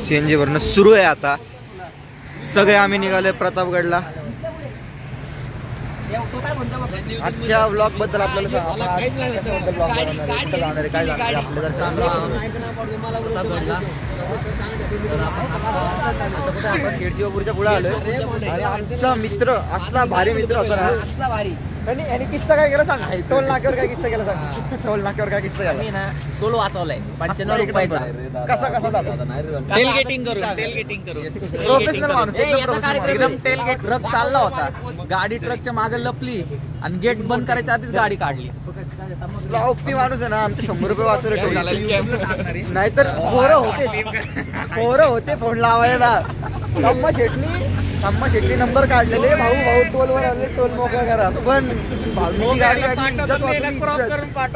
CNG भरणं सुरू आहे आता. सगळे आम्ही निघालोय प्रतापगडला. आजच्या ब्लॉग बद्दल आपल्याला काय जाणार आपल्याला केडशिवापूरच्या पुढे आलोय आणि आमचा मित्र असला भारी मित्र होता ना. आणि किस्सा काय केला सांग. टोल नाक्यावर काय किस्सा केला सांग. टोल नाक्यावर काय किस्सा केला. टोल वाचवलाय 95 रुपयाचा. कसा झाला. टेलगेटिंग करून प्रोफेशनल माणूस एकदम टेलगेट. ट्रक चालला होता, गाडी ट्रकच्या मागे लपली आणि गेट बंद करायच्या आधीच गाडी काढली. ओपी माणूस आहे ना. आमचे 100 रुपये वाचवले टोल. नाहीतर पोरं होते फोन लावायला. अम्मा शेटली नंबर काढलेले. भाऊ टोलवर आले, टोल मोकळा करा. पण भाऊची गाडी इज्जत वाचली.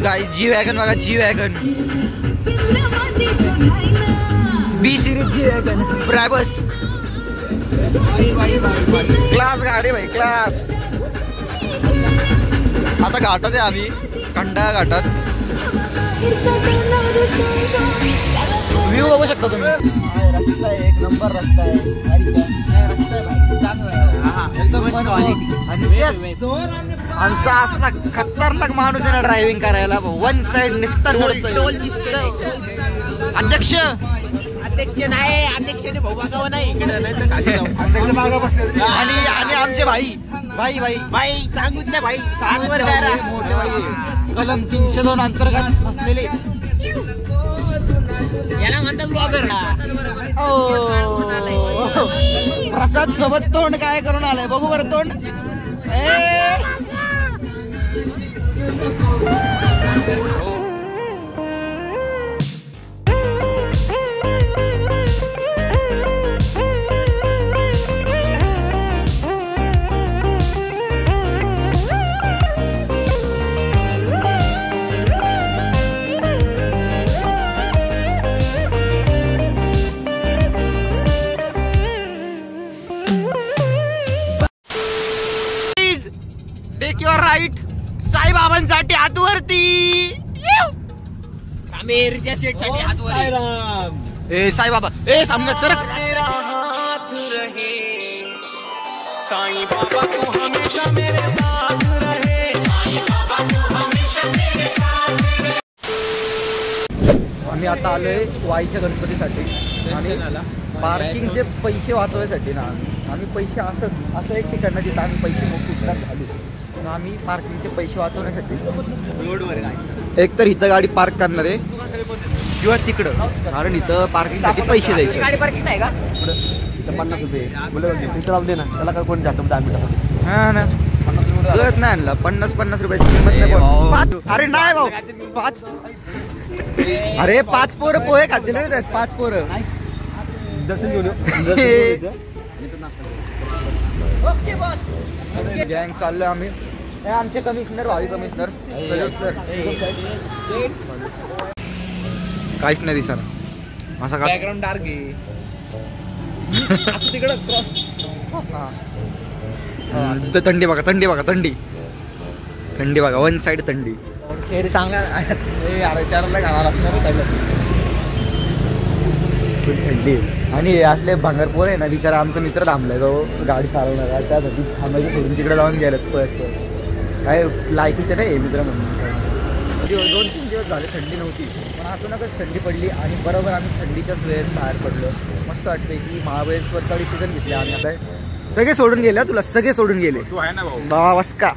गाइस जी वैगन बघा. जी वैगन बी सिरीज जी वैगन ब्रॅबस. क्लास गाडी भाई क्लास. आता घाटात आहे आम्ही, खंडा घाटात. व्ह्यू बघू शकता तुम्ही. रस्ता आहे, एक नंबर रस्ता आहे. आमचा असला खतरनाक माणूस आहे ना ड्रायव्हिंग करायला. वन साइड निस्तार अध्यक्ष नाही, अध्यक्षाने भाऊ बघावं नाही आणि आमचे भाई सांगूच नाही भाई. मोठे भाई कलम 302 अंतर्गत असलेले याला म्हणतात ब्लॉगर. प्रसाद सोबत तोंड काय करून आलाय बघू बरं तोंड. राईट साईबाबांसाठी हातवरती. कामेरीच्या शेटसाठी हातवर. ए साईबाबा ए समजत सर. साईं बाबा तू हमेशा मेरे साथ रहे. साईं बाबा तू हमेशा मेरे साथ रहे. आम्ही आता आलोय वाईच्या गणपतीसाठी आणि पार्किंगचे पैसे वाचवायसाठी ना. आम्ही पैसे असं एक ठिकाण जिथं आम्ही पैसे मोकळी आलो. आम्ही पार्किंगचे पैसे वाचवण्यासाठी रोडवर एक तर इथं गाडी पार्क करणार आहे किंवा तिकडं. कारण इथं पार्किंगसाठी पैसे द्यायचे. गाडी पार्किंग नाही का. इथं 50 रुपये इथं लावून दे ना. त्याला काय कोण जातं 10 मिनिटात. हा ना कळत नाही आणला. 50 रुपयाची किंमत नाही. अरे नाही भाऊ 5. अरे 5 पोरं पोहे खातील रे. 5 पोरं दर्शन घेऊन गँग चाललोय आम्ही. आमचे कमिशनर भावी कमिशनर सर काहीच नाही दिसणार. असा का बॅकग्राऊंड डार्क आहे. असं तिकडं क्रॉस. थंडी बघा थंडी बघा. वन साइड थंडी. शेरी चांगला चारला घालायला असणार. थंडी आणि असले भांगरपोर आहे ना. बिचारा आमचा मित्र थांबलाय तो गाडी चालवणार. त्यासाठी थांबायचं सोडून तिकडे जाऊन गेलं पळत. काय लायकीचं नाही मित्र म्हणून. 2-3 दिवस झाले थंडी नव्हती पण अचानकच थंडी पडली आणि बरोबर आम्ही थंडीच्याच वेळेत बाहेर पडलो. मस्त वाटतंय की महाबळेश्वरचा डिसिजन घेतले आम्ही. आता सगळे सोडून गेले. तुला सगळे सोडून गेले. तू आहे ना भाऊ. बाबा वस्का.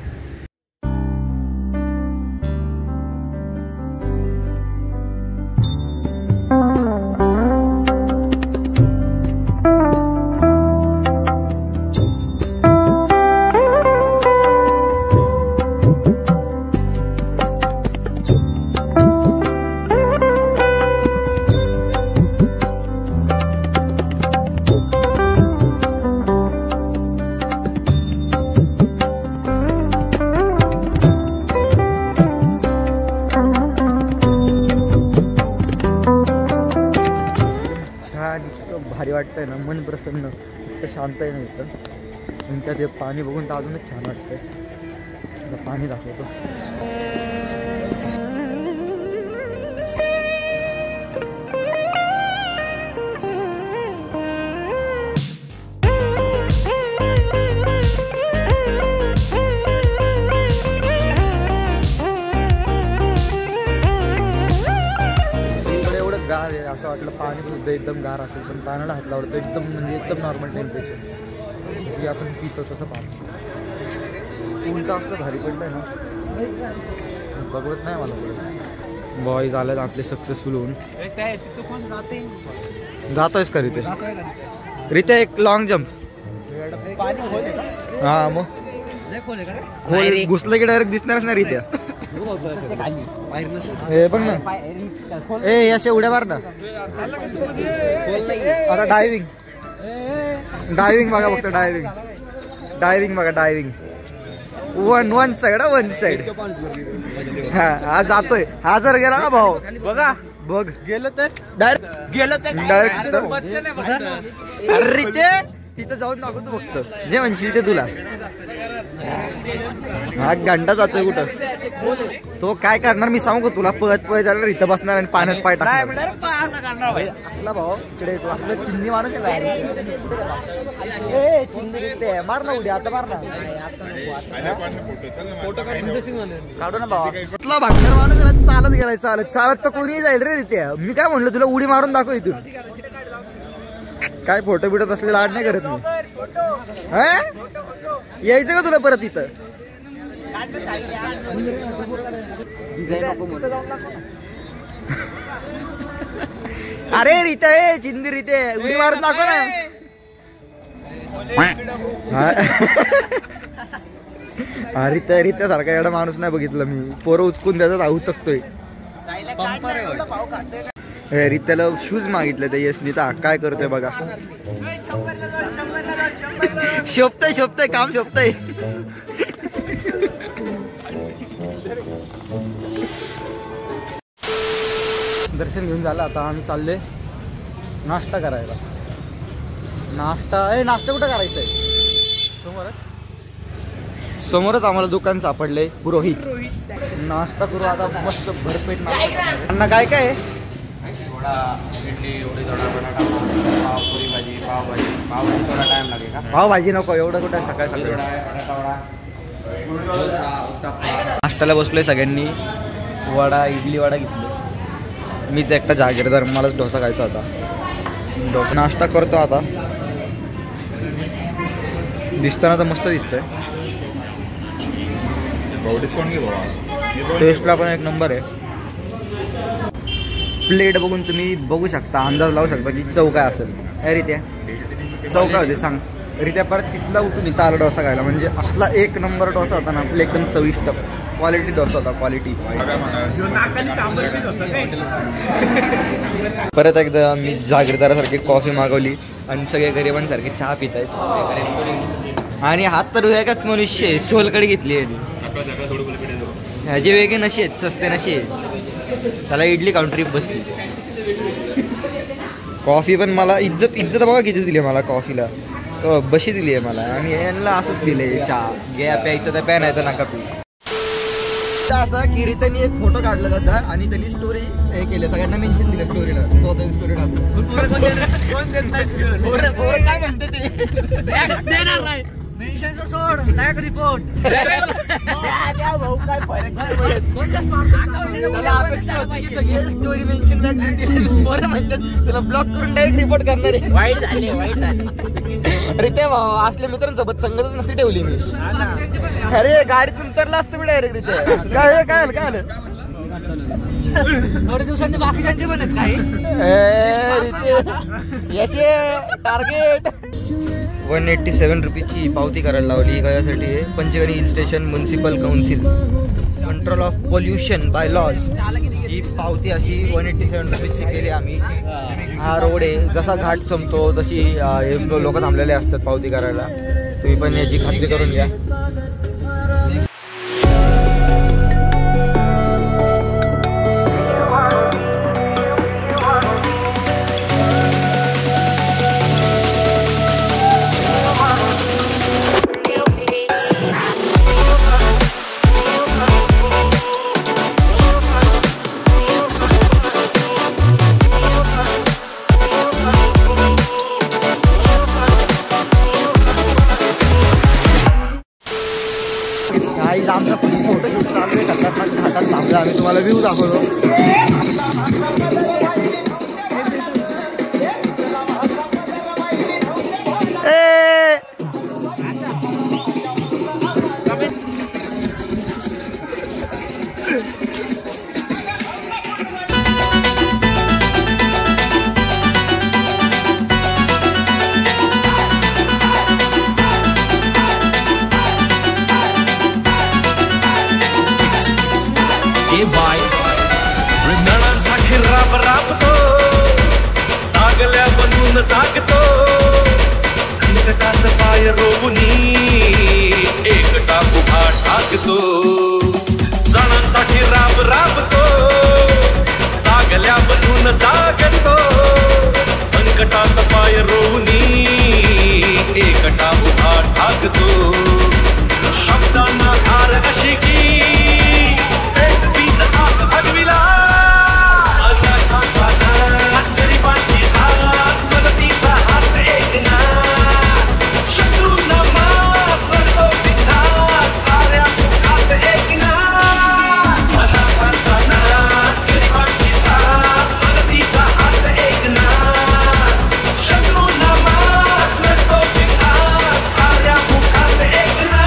वाटतंय ना, मन प्रसन्न, इतकं शांत आहे ना इथं. आणि त्यात हे पाणी बघून तर अजूनच छान वाटतंय. आता पाणी दाखवतो. गार आहे असं वाटलं, पाणी पण सुद्धा एकदम गार असेल, पण पाण्याला हात लावलं तर एकदम म्हणजे एकदम नॉर्मल टेम्परेचर, जसं की आपण पितो तसं पाणी. उलटा असलं भारी पडलंय ना, बघत नाही मला पुढे. बॉय झालं आपले सक्सेसफुल होऊन. जातोयस का रिते? रिते एक लॉंग जम्प. हा मग खोल घुसलं की डायरेक्ट दिसणारच नाही रित्या. हे बघ ना, ए अशा उड्या मार ना. आता डायव्हिंग बघा, फक्त डायव्हिंग बघा, डायव्हिंग वन साइड. हा जातोय. हा जर गेला ना भाऊ, बघा बघ गेलं तर डायरेक्ट अरे ते तिथं जाऊन दाखवतो फक्त जे म्हणशील ते तुला. हा घंटा जातोय कुठं, तो काय करणार मी सांगू तुला. पळत झालं इथं बसणार आणि पाण्यात पाय टाकणार. असला भाऊ इकडे तो आपलं चिंदी माणूस आहे. चिंदी मार ना उद्या, आता मार ना. काढू ना भाऊ. कुठला भांडणार माणूस चालत गेलाय, चालत तर कोणी जाईल रे रित्या. मी काय म्हणलं तुला उडी मारून दाखव इथून. काय फोटो बिटो असले लाड नाही करत मी. यायचं का तुला परत इथं? अरे रिते चिंदी रिते उडी मारून दाखव ना. रित्या सारखा एवढा माणूस नाही बघितलं मी. पोरं उचकून द्यायचा उचकतोय. रित्याला शूज मागितले ते यशनीता, काय करतोय बघा. शोभतय काम शोभतय. दर्शन घेऊन झालं, आता आम्ही चालले नाश्ता करायला. नाश्ता कुठं करायचा आहे? समोरच आम्हाला दुकान सापडले, पुरोहित. नाश्ता करू आता मस्त भरपेट नाश्ता. काय काय इडली, पावभाजी नको एवढं कुठं सकाळी सकाळी. नाश्त्याला बसलोय सगळ्यांनी. वडा इडली वडा घेतली. मीच एकटा जागीरदार, मलाच डोसा खायचा होता. डोसा नाश्ता करतो आता. दिसताना तर मस्त दिसतंय. टेस्टला पण एक नंबर आहे. प्लेट बघून तुम्ही बघू शकता, अंदाज लावू शकता की चव काय असेल. रित्या चव काय होते सांग. रित्या परत तिथला उठून इथं आला डोसा खायला. म्हणजे असला एक नंबर डोसा होता ना आपला, एकदम चविष्ट क्वालिटी डोसा होता. क्वालिटी. परत एकदा मी जागीरदारासारखी कॉफी मागवली आणि सगळे गरिबांसारखे चहा पित आहेत. आणि हात तर एकाच मनुष्य सोलकडे घेतली आहे. ह्याचे वेगळे नशे आहेत, सस्ते नशे आहेत. त्याला इडली खाऊन ट्रिप बसली. कॉफी पण मला इज्जत बघा किती दिली मला कॉफीला. बशी दिली आहे मला. आणि यांना असंच दिले चहा घ्या प्यायचं तर प्या नाही तर नका पी. असं की त्यांनी एक फोटो काढला त्याचा आणि त्यांनी स्टोरी हे केली, सगळ्यांना मेन्शन दिलं स्टोरीला. स्टोरी काय म्हणते ते सोड रिपोर्ट. अपेक्षा होती की सगळे स्टोरी मेन्शन म्हणतात तुला ब्लॉक करून डायरेक्ट रिपोर्ट करणार आहे. वाईट झाले. अरे ते भाऊ असल्या मित्रांसोबत संगतच नसती ठेवली मी. अरे गाडीतून उतरला असतं मी डायरेक्ट रिते. काय आलं थोड्या दिवसांनी बाकीच्यांचे पण याचे टार्गेट. 187 रुपीची पावती करायला लावली. कशासाठी? Panchgani hill station municipal council control of pollution by laws. ही पावती अशी 187 रुपीची केली आम्ही. हा रोड आहे, जसा घाट संपतो तशी लोक थांबलेले असतात पावती करायला. तुम्ही पण याची खात्री करून घ्या. व्ह्यू दाखवतो. नणांसाठी राब राबतो, सागल्या बनून जागतो, संकटात पाय रोवूनी एकटा उभा ठाकतो. सणांसाठी राब राबतो, सागल्या बनून जागतो, संकटात पाय रोवूनी एकटा उभा ठाकतो. शब्दांना धार अशी की भगविला गरिबांची साथ मदतीचा हात एकना, शत्रूंना माफ करतो बिनधास्त, साऱ्या मुखात एकना. गरिबांची साथ मदतीचा हात एकना, शत्रूंना माफ करतो बिनधास्त, साऱ्या मुखात एकना.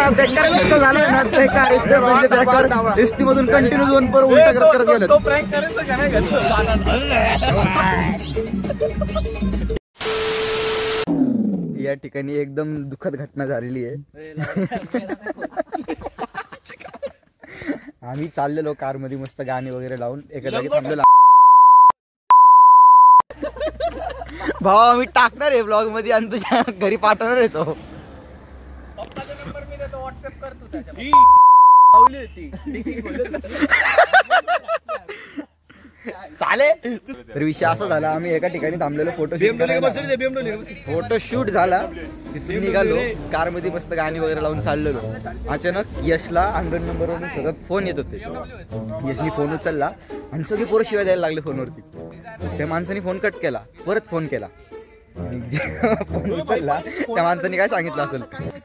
बेकार कसं झालं ना, बेकार एकदम म्हणजे बेकार. एसटी मधून कंटिन्यू 2 पर उलटा करत गेलं. या ठिकाणी एकदम दुःखद घटना झालेली आहे. आम्ही चाललेलो कार मध्ये मस्त गाणी वगैरे लावून एका जागी थांबलेलो. भाऊ आम्ही टाकणार आहे ब्लॉग मध्ये आणि तुझ्या घरी पाठवणार आहे तो. चालेल. तर विषय असा झाला, आम्ही एका ठिकाणी थांबलेलो फोटोशूट झाला. तिथून निघालो, कार मध्ये मस्त गाणी वगैरे लावून चाललेलो. अचानक यशला अननोन नंबरवरून सतत फोन येत होते. यशनी फोन उचलला आणि सगळी पोरं शिवाय द्यायला लागले फोनवरती. त्या माणसाने फोन कट केला, परत फोन केला. फोन उचलला, त्या माणसाने काय सांगितलं असेल,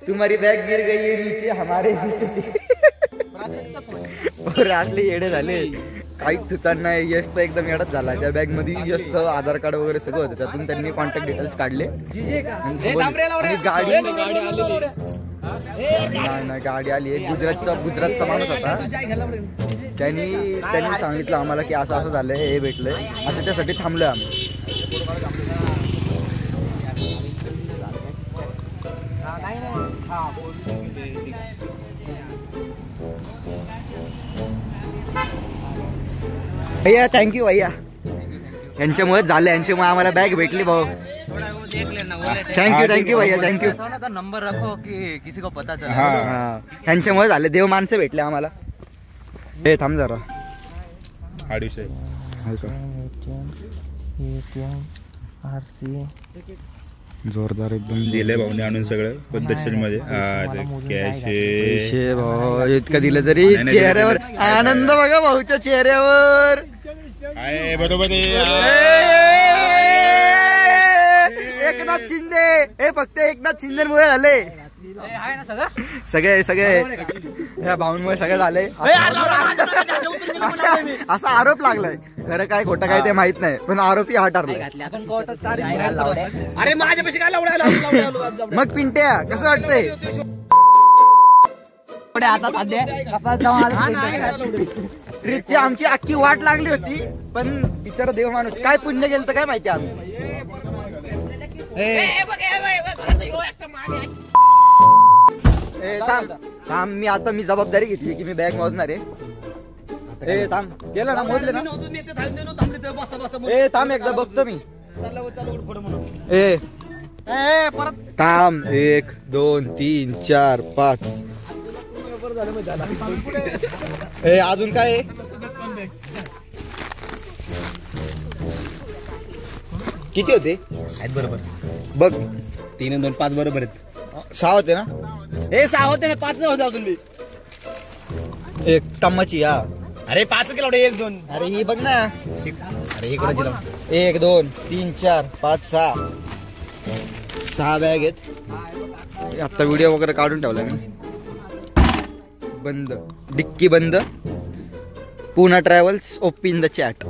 तुम्हारी बॅग गिर गई है नीचे हमारे नीचे से. पोरं असले येडे झाले, काहीच सुचत नाही. यश तर एकदम येडच झाला. त्या बॅग मध्ये यशचं आधार कार्ड वगैरे सगळं होतं. त्यातून त्यांनी कॉन्टॅक्ट डिटेल्स काढले. गाडी आली. गुजरातचा माणूस होता. त्यांनी सांगितलं आम्हाला की असं असं झालंय, हे भेटलंय. आता त्यासाठी थांबलोय आम्ही. भैया थँक्यू भैया, यांच्यामुळे झालं. यांच्यामुळे आम्हाला बॅग भेटली भाऊ. थँक्यू भैया, थँक्यू. नंबर रखो की किसी को पता चला. हा, यांच्यामुळे झाले. देव माणसं भेटले आम्हाला. हे थांब जरा. जोरदार एकदम दिले भाऊने आणून सगळं पद्धतशीर मध्ये. पैसे भाऊ इतकं दिलं तरी चेहऱ्यावर आनंद बघा भाऊच्या चेहऱ्यावर. बरोबर. एकनाथ शिंदे, हे फक्त एकनाथ शिंदेमुळे झाले. सगळे या भाऊंमुळे सगळे झाले. असा आरोप लागलाय. खरं काय खोटं काय ते माहित नाही, पण आरोपी हा ठरलाय. अरे माझ्यापाशी काय मग पिंट्या कसं वाटतंय? आता सध्या ट्रिपची आमची अख्खी वाट लागली होती, पण बिचारा देव माणूस काय पुण्य गेलं तर काय माहिती आम्ही. थांब, मी जबाबदारी घेतली की मी बॅग मोजणार आहे. थांब, गेलं ना, मोजले ना. थांब एकदा बघतो मी. थांब, 1 2 3 4 5. ए अजून काय आहे? किती होते? आहेत बरोबर बघ 3 2 5 बरोबर आहेत. 6 होते ना? हे 6 होते ना 5 होते अजून मी. एक तम्माची या. अरे 5 केला 1 2. अरे ही बघ ना. अरे हे कोणाची लावून 1 2 3 4 5 6 बॅग आहेत. आता व्हिडिओ वगैरे काढून ठेवला मी. बंद डिक्की बंद. Poona travels open the chat.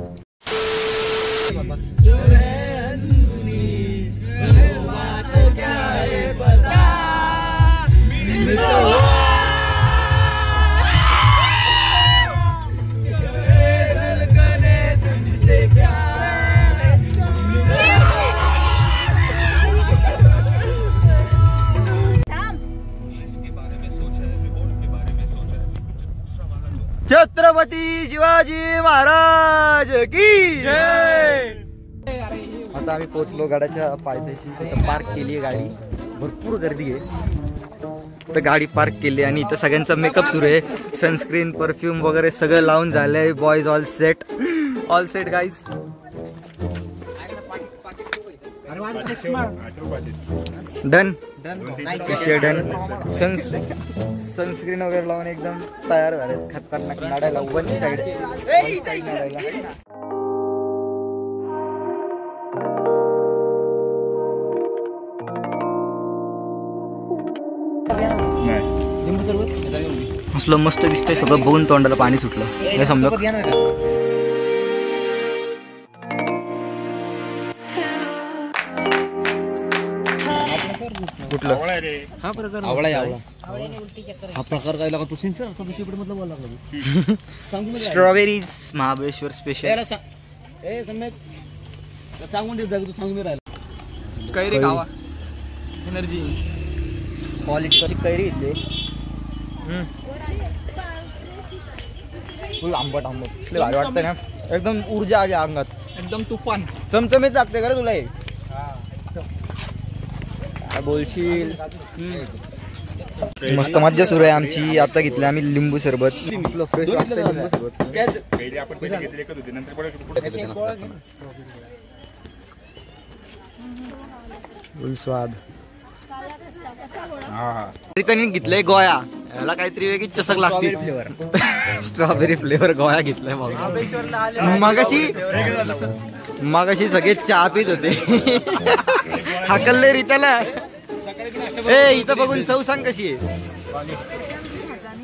Chhatrapati Shivaji Maharaj की जय. आता आम्ही पोहोचलो गाड्याच्या पायथ्याशी. तिथं पार्क केली आहे गाडी. भरपूर गर्दी आहे. तर गाडी पार्क केली आणि इथं सगळ्यांचा मेकअप सुरू आहे. सनस्क्रीन परफ्यूम वगैरे सगळं लावून झालंय. Boys all set guys. Done done. Sunscreen वगैरे लावून एकदम तयार झाले. खतरनाक नाडायला वन साईड नाडायला. असलं मस्त दिसतंय. सगळं बघून तोंडाला पाणी सुटलं. हे समजा कुठलं हा प्रकार आवळा हा प्रकार काय लागला? तू मधलं बोला लागला. Strawberries Mahabaleshwar special. सांगून दे तू सांगून राहिला. कैरी खावा एनर्जी क्वालिटीची कैरी इथली. फुल आंबट आंबट भारी वाटतं ना. एकदम ऊर्जा आली अंगात. एकदम तुफान चमचमीत लागते का रे तुला हे? काय बोलशील. मस्त मज्जा सुरू आहे आमची. आता घेतली आम्ही लिंबू सरबत. फ्रेश वाटतं लिंबू सरबत. पहिले आपण पहिले घेतले एकच होते, नंतर परत फुल स्वाद. त्यांनी घेतलंय गोया. याला काहीतरी वेगळी चषक लागते. स्ट्रॉबेरी फ्लेवर गोया घेतलाय भाऊ. मगाशी सगळे चहा पित होते. हाकलले रित्याला. ए इथं बघून चव सांग कशी आहे.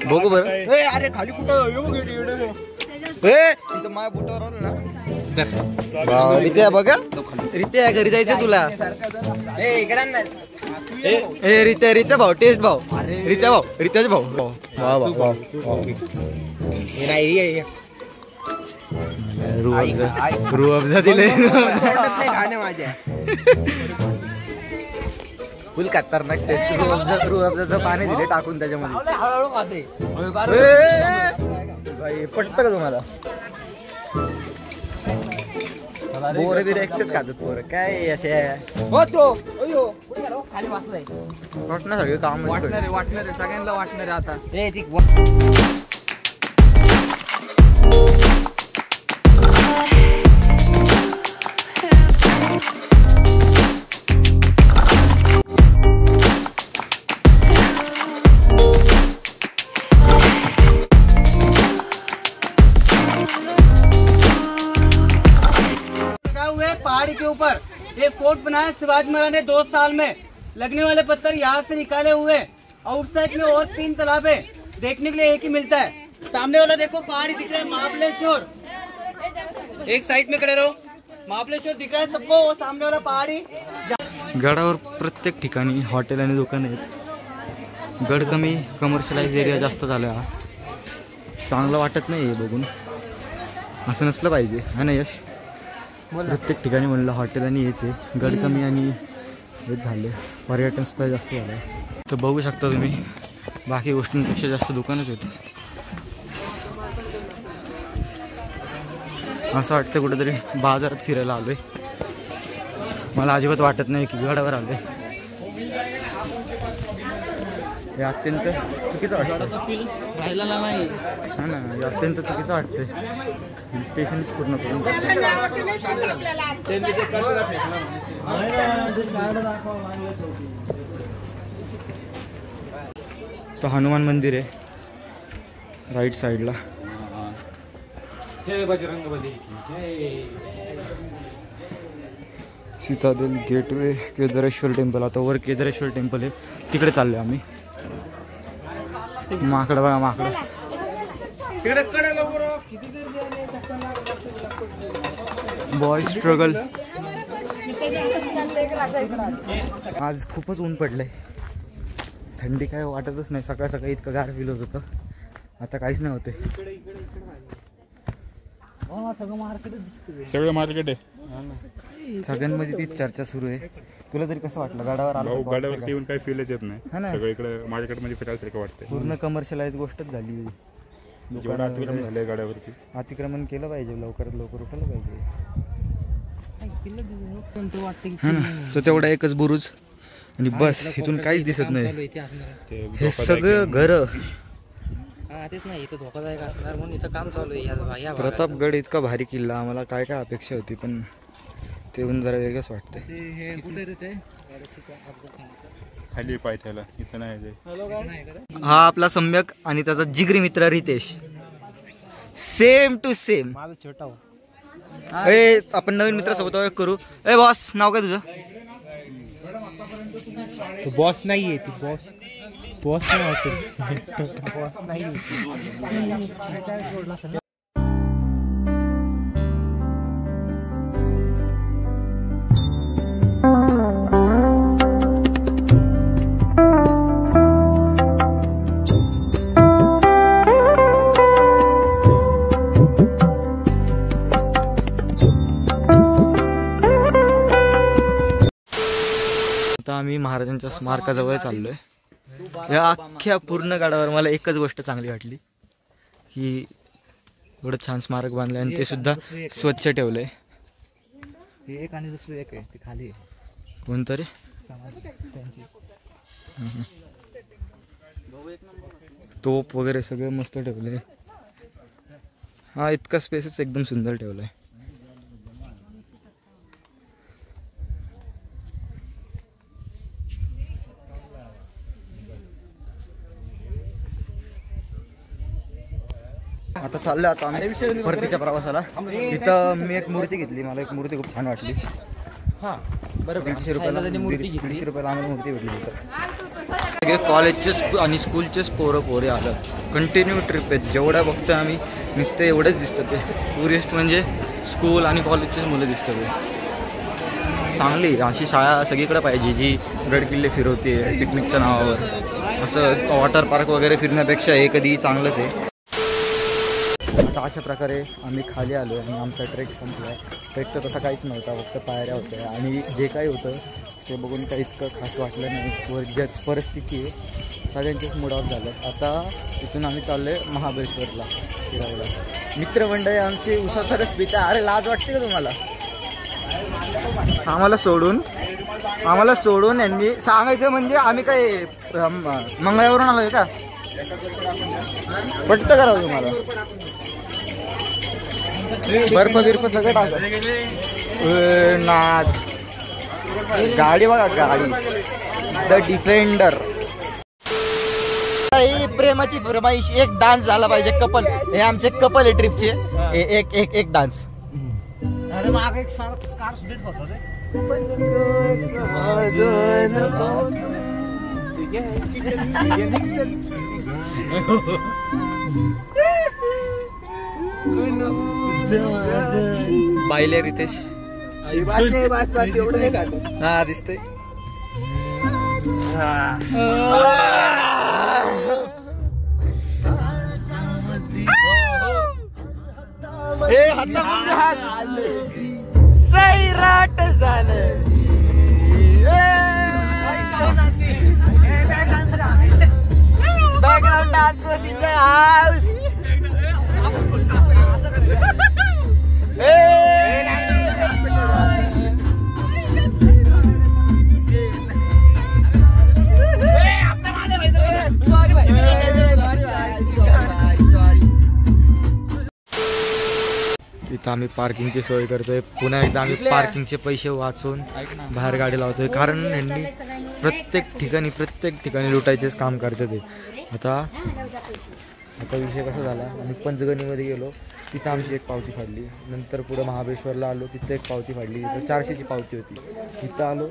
बघू बरं. अरे खाली कुठं तिथं माझ्या बुटावर आलं ना. रित्या बघा. रित्या घरी जायचं तुला. ए रित्या भाऊ टेस्ट भाऊ. रित्याच भाऊ. रूह अफजा दिले. फुल खतरनाक टेस्ट. रूह अफजाचं पाणी दिले टाकून त्याच्यामध्ये. भाई पटतं का तुम्हाला? बोर बिर एकटेच खातात पोरं. काय असे खाली वाचलाय. वाटणार सगळे काम वाटणार सगळ्यांना वाटणार आता. पहाड़ी के ऊपर ये फोर्ट बनाया शिवाजी महाराज ने 2 साल में. लगने वाले पत्थर यहाँ से निकाले हुए. आउटसाइड में और 3 तालाब है. देखने के लिए एक ही मिलता है. सामने वाला देखो पहाड़ी दिख रहा है महाबलेश्वर. एक साइड में खड़े रहो. महाबलेश्वर दिख रहा है सबको. वो सामने वाला पहाड़ी. गडावर प्रत्येक ठिकाणी हॉटेल आणि दुकान आहेत. गड कमी कमर्शियलाइज एरिया जास्त झाला. चांगलं वाटत नाही हे बघून. असं नसलं पाहिजे है ना यश. प्रत्येक ठिकाणी म्हणलं हॉटेल आणि हेच आहे. गड कमी आणि हेच झाले. पर्यटन स्थळ जास्त झालं. तर बघू शकता तुम्ही बाकी गोष्टींपेक्षा जास्त दुकानच आहेत. असं वाटतं कुठेतरी बाजारात फिरायला आलोय. मला अजिबात वाटत नाही की गडावर आलोय. हे अत्यंत चुकीचं वाटतं. फील राहिला नाही. हा ना, हे अत्यंत चुकीचं वाटतंय. हिल स्टेशन पूर्ण करून तो हनुमान मंदिर आहे राईट साईडला. जय बजरंगबली जय. सीतादेल गेटवे, केदारेश्वर टेम्पल. आता वर केदारेश्वर टेम्पल आहे, तिकडे चालले आम्ही. माकडं बघा, माकडं. Boy struggle. आज खूपच ऊन पडलंय, थंडी काय वाटतच नाही. सकाळ सकाळी इतकं गार फील होत होतं, आता काहीच नाही होते. सगळं मार्केट आहे. सगळ्यांमध्ये तीच चर्चा सुरू आहे. तुला तरी कसं वाटलं गाडावर आलो? गाड्यावरती येऊन काही फीलच येत हा नाही. ना. सगळीकडे मार्केटमध्ये फिरायसारखं वाटतंय. पूर्ण कमर्शियलाइज गोष्टच झाली. जेवढं अतिक्रमण झालंय गाड्यावरती. अतिक्रमण केलं पाहिजे, लवकरात लवकर उठवलं पाहिजे. हा ना, तो तेवढा एकच बुरुज आणि बस, इथून काहीच दिसत नाही. हे सगळं घर. तेच नाही, इथं धोकादायक असणार म्हणून इथं काम चालू आहे. प्रतापगड इतका भारी किल्ला, आम्हाला काय काय अपेक्षा होती, पण ते येऊन जरा वेगळंच वाटतंय. खाली पाय त्याला इथं नाही. हा आपला सम्यक आणि त्याचा जिगरी मित्र रितेश, सेम टू सेम. आपण नवीन मित्रासोबत ओळख करू. ए बॉस, नाव काय तुझं? बॉस नाहीये ती, बॉस नाही बॉस नाही. आता आम्ही महाराजांच्या स्मारकाजवळ चाललोय. या अख्ख्या पूर्ण गाडावर मला एकच गोष्ट चांगली वाटली की एवढं छान स्मारक बांधलंय आणि ते सुद्धा स्वच्छ ठेवलंय. एक आणि दुसरं एक आहे, ते खाली आहे. कोणतरी तोप वगैरे सगळं मस्त ठेवलंय. हा इतका स्पेसच एकदम सुंदर ठेवलाय. आता चाललं आता आम्ही परतीच्या प्रवासाला. इथं मी एक मूर्ती घेतली, मला एक मूर्ती खूप छान वाटली. बरोबर, 150 रुपयाला, 150 रुपयाला आम्हाला मूर्ती भेटली. सगळे कॉलेजचे आणि स्कूलचेच पोरे आलं. कंटिन्यू ट्रिप आहेत, जेवढ्या बघतोय आम्ही नुसते एवढेच दिसतं. ते टुरिस्ट म्हणजे स्कूल आणि कॉलेजचेच मुलं दिसतं. ते चांगली अशी शाळा सगळीकडे पाहिजे जी गडकिल्ले फिरवते पिकनिकच्या नावावर. असं वॉटर पार्क वगैरे फिरण्यापेक्षा हे कधी चांगलंच आहे. आता अशा प्रकारे आम्ही खाली आलो आणि आमचा ट्रेक संपला आहे. ट्रेक तर तसा काहीच नव्हता, फक्त पायऱ्या होत्या आणि जे काही होतं ते बघून काही इतकं खास वाटलं नाही. वर ज्या परिस्थिती आहे सगळ्यांचेच मूड ऑफ झालं. आता इथून आम्ही चाललो आहे महाबळेश्वरला फिरायला. मित्रमंडळी आमची उसाचा रस पिता. अरे लाज वाटते का तुम्हाला? आम्हाला सोडून यांनी सांगायचं म्हणजे आम्ही काय मंगळावरून आलोय का? पटतं करावं तुम्हाला? बर्फ बिर्फ सगळं टाकत नाद. गाडी बघा, गाडी द डिफेंडर. प्रेमाची फरमाईश, एक डान्स झाला पाहिजे कपल. हे आमचे कपल आहे ट्रिपचे. एक डान्स. अरे माग एक स्कार्फ डेट होता रे. बायले रितेश. हा दिसतंय. सैराट झालं. Background dance in the house. इथं आम्ही पार्किंगची सोय करतोय. पुन्हा एकदा आम्ही पार्किंगचे पैसे वाचून बाहेर गाडी लावतोय, कारण यांनी प्रत्येक ठिकाणी लुटायचेच काम करते ते. आता विषय कसा झाला, आम्ही पंचगणीमध्ये गेलो, तिथं आमची एक पावती फाडली. नंतर पुढं महाबळेश्वरला आलो, तिथं एक पावती फाडली. इथं 400ची पावती होती. इथं आलो,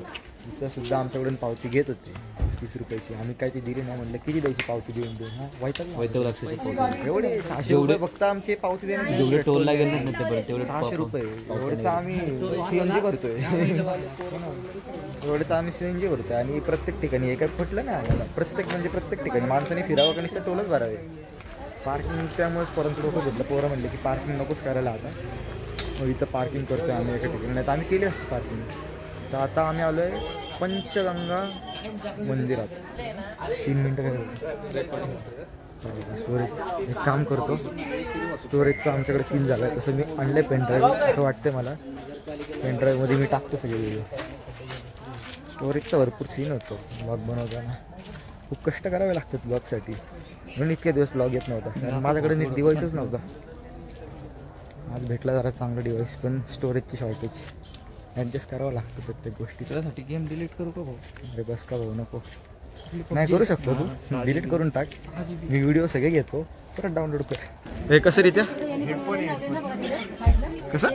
इथं सुद्धा आमच्याकडून पावती घेत होते 30 रुपयाची. आम्ही काय ती दिली नाही, म्हटलं किती द्यायची पावती देऊन हां वैतव लक्षाची पावती एवढे 600 रुपये फक्त आमची पावती देण्यात. जेवढे टोलला गेले नाही तेवढे 600 रुपये. एवढंच आम्ही CNG भरतोय एवढंच आम्ही CNG भरतोय. आणि प्रत्येक ठिकाणी एक फुटलं ना आम्हाला, प्रत्येक ठिकाणी माणसाने फिरावं का नुसतं टोलच भरावे. पार्किंग त्यामुळेच परंतु लोकं घेतलं. पोरं म्हणले की पार्किंग नकोच करायला आता, मग इथं पार्किंग करतोय आम्ही एका ठिकाणी. नाही तर आम्ही केली असते पार्किंग. तर आता आम्ही आलो आहे पंचगंगा मंदिरात. 3 मिनटं स्टोरेज एक काम करतो. स्टोरेजचं आमच्याकडे सीन झालं आहे, तसं मी आणलं पेनड्राईव्ह असं वाटतं मला. पेनड्राईव्हमध्ये मी टाकतो सगळे व्हिडिओ. स्टोरेजचा भरपूर सीन होतो ब्लॉग बनवताना. खूप कष्ट करावे लागतात ब्लॉगसाठी, म्हणून इतके दिवस ब्लॉग येत नव्हता, कारण माझ्याकडे नीट डिव्हाइसच नव्हता. आज भेटला जरा चांगला डिव्हाइस, पण स्टोरेजची शॉर्टेज ॲडजस्ट करावं लागतं प्रत्येक गोष्टी. त्यासाठी गेम डिलीट करू का भाऊ? अरे बस का भाऊ, नको. नाही करू शकतो तू, डिलीट करून टाक. मी व्हिडिओ सगळे घेतो, परत डाउनलोड कर. हे कसं रित्या कसं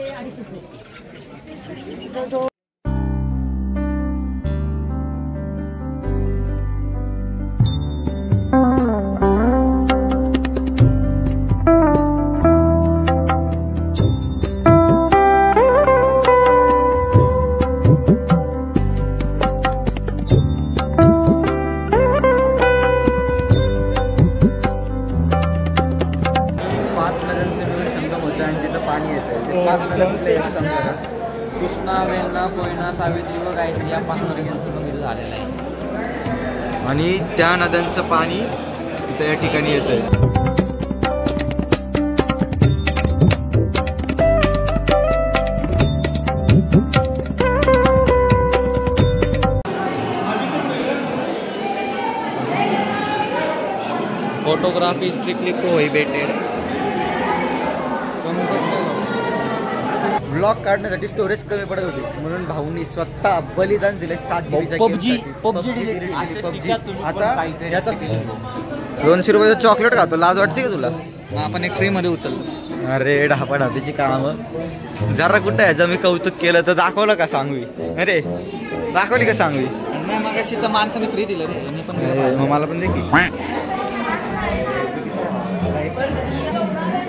कृष्णा, वेण्णा, कोयना, सावित्री व गायत्री या 5 नद्यांचं मिळ झालेलं आहे. आणि त्या नद्यांचं पाणी इथं या ठिकाणी येतंय. Photography strictly prohibited. ब्लॉग काढण्यासाठी स्टोरेज कमी पडत होती, म्हणून भाऊनी स्वतः बलिदान दिले 7 GB. पबजी आता याचा 200 रुपयाचं चॉकलेट खातो, लाज वाटते का तुला? आपण एक फ्री मध्ये उचलतो. अरे ढापाढापीची कामं जरा कुठं आहे. जर मी कौतुक केलं तर दाखवलं का सांगवी? अरे दाखवली का सांगवी? नाही मग अशी तर माणसाने फ्री दिलं रे. पण मग मला पण दे की.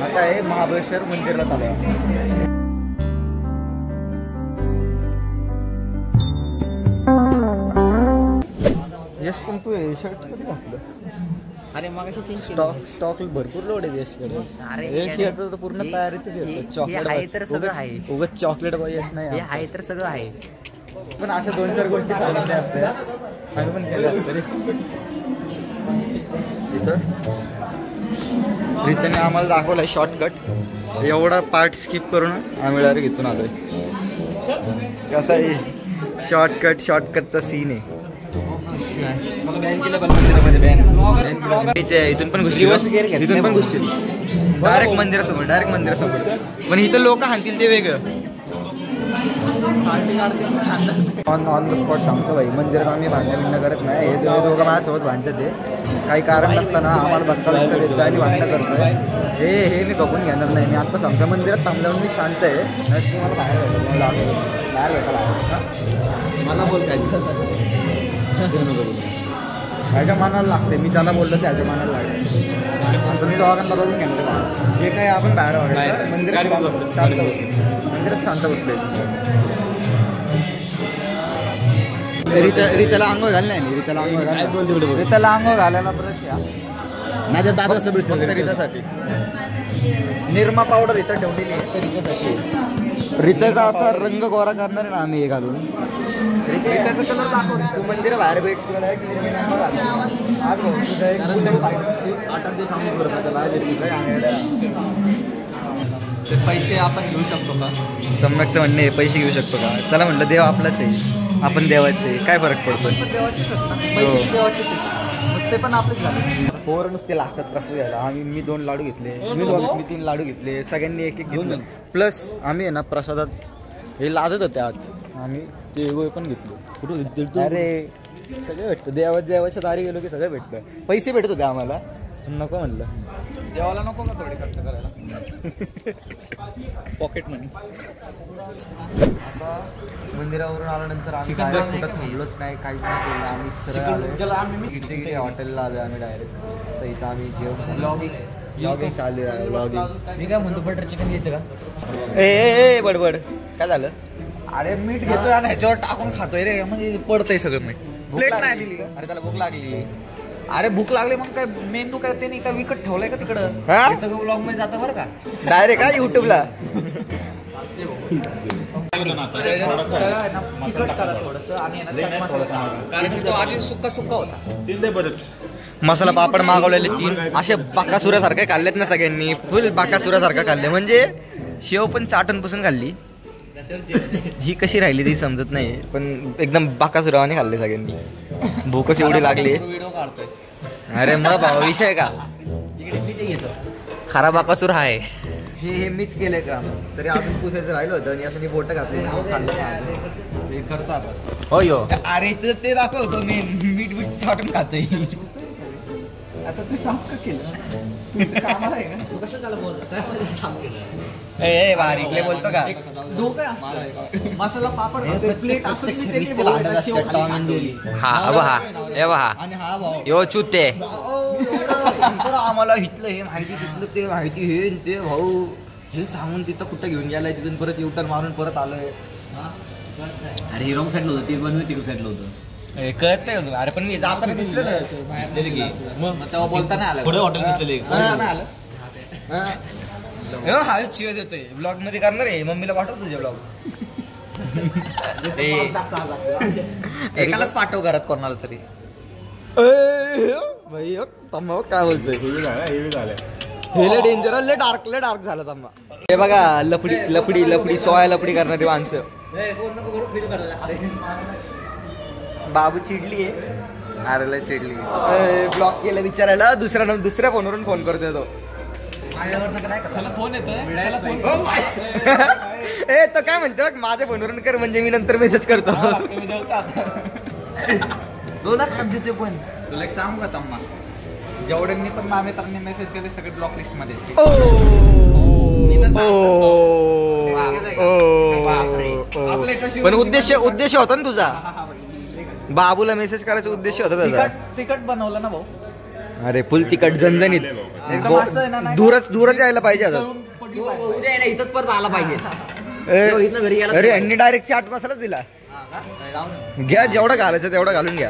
आता हे महाबळेश्वर मंदिरात आलं. यश पण तू हे शर्ट कधी घातलं? अरे मग स्टॉक भरपूर लोड आहे यशकडे. अरे यश याचं तर पूर्ण तयारीतच येतं. चॉकलेट तर सगळं आहे. उगाच चॉकलेट बाई यश नाही आहे तर सगळं आहे. पण अशा 2-4 गोष्टी सांगितल्या असत्या आम्ही पण केल्या असत्या रे. इथं रित्याने आम्हाला दाखवलं आहे शॉर्टकट. एवढा पार्ट स्किप करून आम्ही डायरेक्ट इथून आलोय. कसा आहे शॉर्टकटचा सीन आहे. इथून पण घुसशील डायरेक्ट मंदिरासमोर पण इथं लोक हाणतील ते वेगळं. ऑन द स्पॉट सांगतो भाई, मंदिरात आम्ही भांडणं करत नाही. हे दोघं माझ्यासोबत भांडतात ते काही कारण नसताना आम्हाला धक्का देतो आणि भांडणं करतोय. हे मी बघून घेणार नाही. मी आत्ता सांगतो मंदिरात थांबल्यावर मी शांत आहे. नाही तुम्हाला बाहेर भेटायला मला बोल काय माझ्या मनाला लागते. मी त्याला बोललो त्याच्या मनाला लागते. आता मी दोघांना बघून घेणार जे काही आपण बाहेर वागायचं मंदिरात शांत बसले. रित्याला आंघोळ घाल नाही. रित्याला आंघोळ घालायला ब्रश या माझ्या दादाचं भेटतं रितासाठी निरमा पावडर इथं ठेवलेली आहे. रिताचा असा रंग गोरा करणार आहे ना आम्ही हे घालून. रिताचा कलर दाखव. तू मंदिर बाहेर भेट आज 8 दिवस आम्ही ते पैसे आपण घेऊ शकतो का? सम्यकचं म्हणणं आहे पैसे घेऊ शकतो का? त्याला म्हटलं देव आपलाच आहे, आपण देवाचे आहे, काय फरक पडतो? पैसे देवाचेच नुसते पण आपलेच झाले. पोरं नुसते लागतात प्रसाद घ्यायला. मी 2 लाडू घेतले, मी 3 लाडू घेतले, सगळ्यांनी एक घेतलं. प्लस आम्ही आहे ना प्रसादात हे लाजत होते आज, आम्ही ते पण घेतलो. अरे सगळं भेटतं, देवाच्या दारी गेलो की सगळं भेटतं. पैसे भेटत होते आम्हाला, नको म्हणलं. देवाला नको का थोडे खर्च करायला पॉकेट मनी. आता मंदिरावरून आल्यानंतर आम्ही चिकन direct नाही कुठं का? थांबलोच नाही, काहीच नाही केलं. आम्ही सरळ आलो इथे हॉटेलला आलो आम्ही डायरेक्ट. तर इथं आम्ही जेवण चालू आहे व्लॉगिंग. मी काय म्हणतो बटर चिकन घ्यायचं का? ए बडबड काय झालं? अरे मीठ घेतोय आणि ह्याच्यावर टाकून खातोय रे, म्हणजे पडतंय सगळं मीठ. भूक प्लेट लागली. नाही दिली का? अरे त्याला भूक लागली. अरे भूक लागली मग काय मेंदू काय ते नाही का विकत ठेवलाय का तिकडं? हा? हे सगळं ब्लॉग मध्ये जातं बरं का? डायरेक्ट का युट्यूबला? तिखट करा थोडंसं आणि याला चाट मसाला टाका. कारण की तो आधी सुक्का होता. मसाला पापड मागवलेले 3 असे बाकासुरासारखे खाल्लेत ना सगळ्यांनी. फुल बाकासुरासारखं खाल्ले, म्हणजे शेव पण चाटून पुसून खाल्ली. ही कशी राहिली ती समजत नाही, पण एकदम बाकासुरावाने खाल्ले सगळ्यांनी. भूकच एवढी लागली. व्हिडिओ काढतोय. अरे मग भावा विषय का? इकडे पीठ घेतो. खरा बाकासूर आहे. हे मीच केलंय का? तरी अजून पुसायचं राहिलं होतं आणि असं बोट घातले हे करतो आता. हो यो. अरे इथं ते दाखवतो मी मीठ मीठ चाटून खातोय. आता ते साफ का केलं? कामाला आहे का? तू कसं चालू ए बारीकले बोलतो का? डोकं असतं. मसाला पापड प्लेट असं आणि हा भाऊ यो चुते सांगतो आम्हाला हितलं हे माहिती, तिथलं ते माहिती, हे ते भाऊ हे सांगून तिथं कुठं घेऊन गेलाय, तिथून परत युटर्न मारून परत आलोय. अरे ही रॉंग साईडला होतं, ते बनवी तिकडे साईडला होतं. कळत नाही होतं. अरे पण मी जाताना दिसलेलं. मग तेव्हा बोलता नाही आलं. पुढे हॉटेल दिसलेले. बोलता नाही आलं. हा शिवाय देतोय ब्लॉग मध्ये करणार आहे. मम्मीला पाठवतो तुझ्या ब्लॉग. एकालाच पाठव घरात कोणाला तरी. भाई तम्मा काय बोलतोय? हेवी झालं हे डेंजर, लय डार्क झालं तम्मा. हे बघा लपडी सोया लपडी करणारी माणसं. बाबू चिडली आहे. अरे लय चिडली. ब्लॉक केलं विचारायला, दुसऱ्या फोनवरून फोन करतोय तो. फोन येतोय. ए तो काय म्हणतो बघ, माझ्या फोनवरून कर म्हणजे मी नंतर मेसेज करतो. दोनदा खात देतोय. पण तुला एक सांगू का तम्मा, जेवढ्यांनी पण मामेतांनी मेसेज केले सगळे ब्लॉक लिस्ट मध्ये. पण उद्देश होता ना तुझा. बाबूला मेसेज करायचा उद्देश होता त्याचा. तिकट बनवलं ना भाऊ. अरे फुल तिकट झणझणीत एकदम असं आहे ना, नाही दूरच यायला पाहिजे आता. उद्या यायला इथंच परत आला पाहिजे. अरे यांनी डायरेक्ट चाट मसालाच दिला. घ्या जेवढं घालायचं तेवढं घालून घ्या.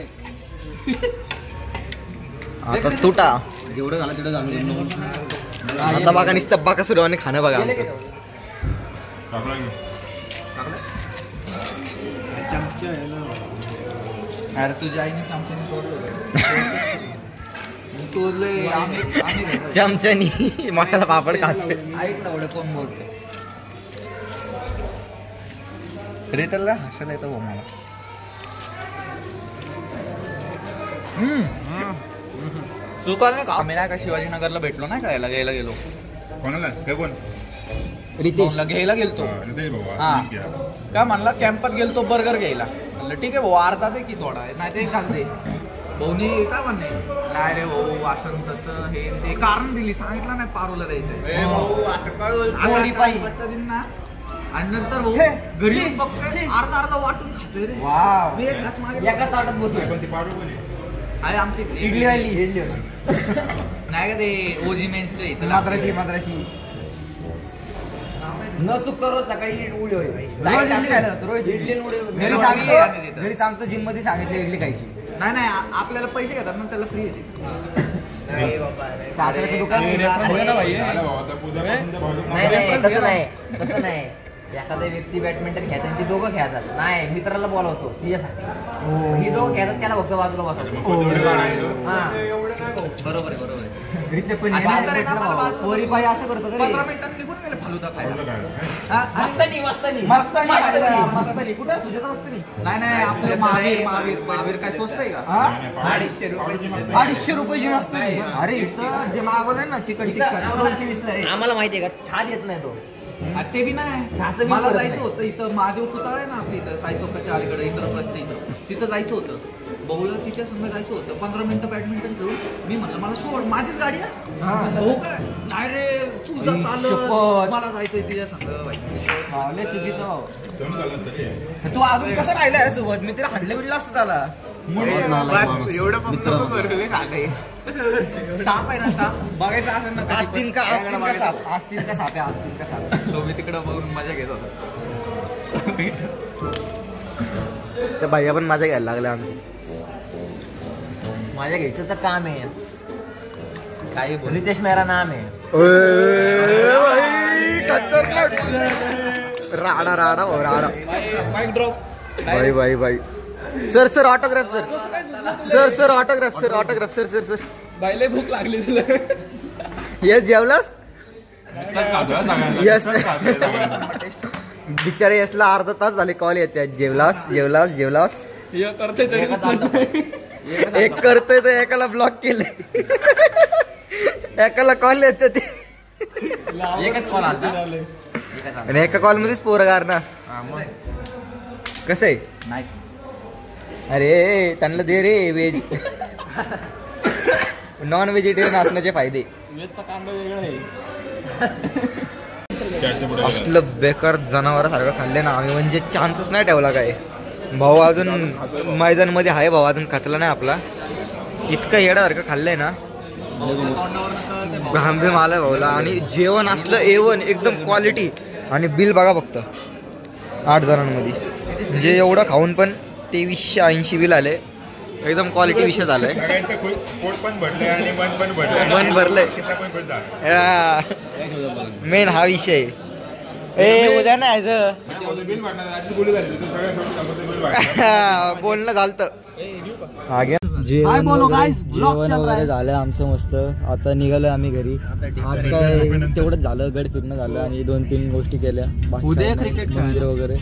आता तुटा जेवढं झालं तेवढं घालून. आता बघा नुसतं बाका सुरुवाने खाणं बघा आमचं. अरे तुझ्या आईने चमच्याने तोडलं. चमच्यानी मसाला पापड खाते. ऐक ना एवढं कोण बोलतो रे? त्याला हसायला येतं भाऊ मला. चुका नाही का? आम्ही नाही का शिवाजीनगरला भेटलो नाही का, याला घ्यायला गेलो. कोणाला हे कोण रितेशला घ्यायला गेलतो. हा काय म्हणला, कॅम्पात गेलतो बर्गर घ्यायला. म्हणलं ठीक आहे भाऊ, अर्धा दे की थोडा, नाही ते एखाद दे. भाऊनी काय म्हणणे, नाही रे भाऊ असं तसं हे ते कारण दिली, सांगितलं नाही पारूला द्यायचंय ना. आणि नंतर भाऊ घरी बघतोय अर्धा वाटून खातोय रे. मी एक घास मागे एका ताटात बसलोय. आहे आमची इडली नाही का ते ओजी मेन्सचं इथं माद्रासी न चुकतो रोज सकाळी उडी होईल. घरी सांगतो जिम मध्ये सांगितलं इडली खायची. नाही आपल्याला पैसे घेतात ना, त्याला फ्री येते. सासऱ्याचं दुकान तसं नाही एखादा व्यक्ती बॅडमिंटन खेळतात आणि ती दोघं खेळतात. नाही, मित्राला बोलावतो तिच्यासाठी. ही दोघं खेळतात, त्याला फक्त बाजूला बसवतो. हा बरोबर आहे, बरोबर आहे. पोरी पाय असं करतो का रे? 15 मिनिटांनी निघून गेले फालुदा खायला. मस्तानी मस्तानी मस्तानी कुठं सुजाता मस्तानी? नाही आपलं महावीर काय स्वस्त आहे का? 250 रुपये. 250 रुपयाची मस्तानी. अरे इथं जे मागवलं ना चिकन टिक्का 220 ला आहे. आम्हाला माहिती आहे का, छान येत नाही तो. ते बी नाही. चहाचं बी मला करत जायचं नाही. होतं इथं महादेव पुतळा आहे ना आपल्या इथं साई चौकाच्या अलीकडे इंद्रप्रस्थच्या इथं, तिथं जायचं होतं. बहुला तिच्या संग जायचं होतं. 15 मिनिटं बॅडमिंटन खेळून मी म्हणलं मला सोड, माझीच गाडी आहे. हो काय? नाही रे तुझा चाललं, मला जायचंय तिच्या संग. भावले चुकीचं भाऊ. तू अजून कसं राहिलाय सोबत? मी तिला हाणलं बिडलं असतं त्याला. एवढं साप आहे ना, साप बघायचं असेल ना आस्तीन का साप? आस्तीन का साप आहे? आस्तीन का साप? तो मी तिकडं बघून मजा घेत होता. त्या बाईया पण माझ्या घ्यायला लागल्या आमची. माझ्या घ्यायचं तर काम आहे. काही रितेश मेरा नाम आहे. राडा राडा हो राडा. Mike drop. बाई sir autograph sir autograph sir बाईला भूक लागली तुला. यस जेवलास? यस बिचारे यशला अर्धा तास झाले कॉल येते. जेवलास? हे करते तरी एक करतोय तर एकाला ब्लॉक केले, एकाला कॉल येते ते. एकच कॉल आला. आणि एका कॉल मध्येच पोरगार ना. कसं आहे? नाही अरे त्यांना दे रे व्हेज. नॉन व्हेजिटेरियन असण्याचे फायदे. असलं बेकार जनावरासारखं खाल्ले ना आम्ही, म्हणजे चान्सच नाही ठेवला काय. भाऊ अजून मैदानमध्ये आहे, भाऊ अजून खचला नाही आपला. इतकं येण्यासारखं खाल्लंय ना, घाम बिम आलाय भाऊला. आणि जेवण असलं A1 एकदम क्वालिटी. आणि बिल बघा फक्त 8 जणांमध्ये, म्हणजे एवढं खाऊन पण 2380 बिल आले. एकदम क्वालिटी विषय झालाय. सगळ्यांचं पोट पण भरलंय आणि मन पण भरलंय. मन भरलंय. मेन हा विषय. उद्या नाही बोलणं झालं. जेवण वगैरे झालं आमचं मस्त. आता निघालोय आम्ही घरी. आज काय तेवढंच झालं, गड फिरणं झालं आणि 2-3 गोष्टी केल्या. उद्या क्रिकेट मंदिर वगैरे.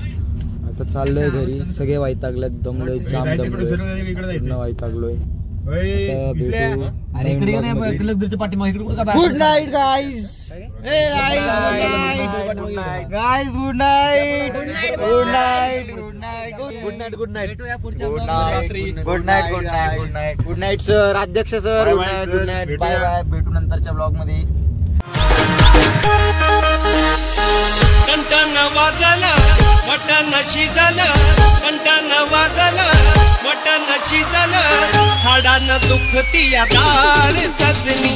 आता चाललोय घरी. सगळे वैतागल्यात, दमलोय, जाम दमलोय, वैतागलोय. Good night guys. Good night sir, अध्यक्ष sir. Good night. Bye bye. भेटू नंतरच्या ब्लॉग मध्ये. कंटन वाजलं मटन शिजलं, कंटन वाजलं मटन शिजलं, हाडानं दुखती या डाळ सजनी.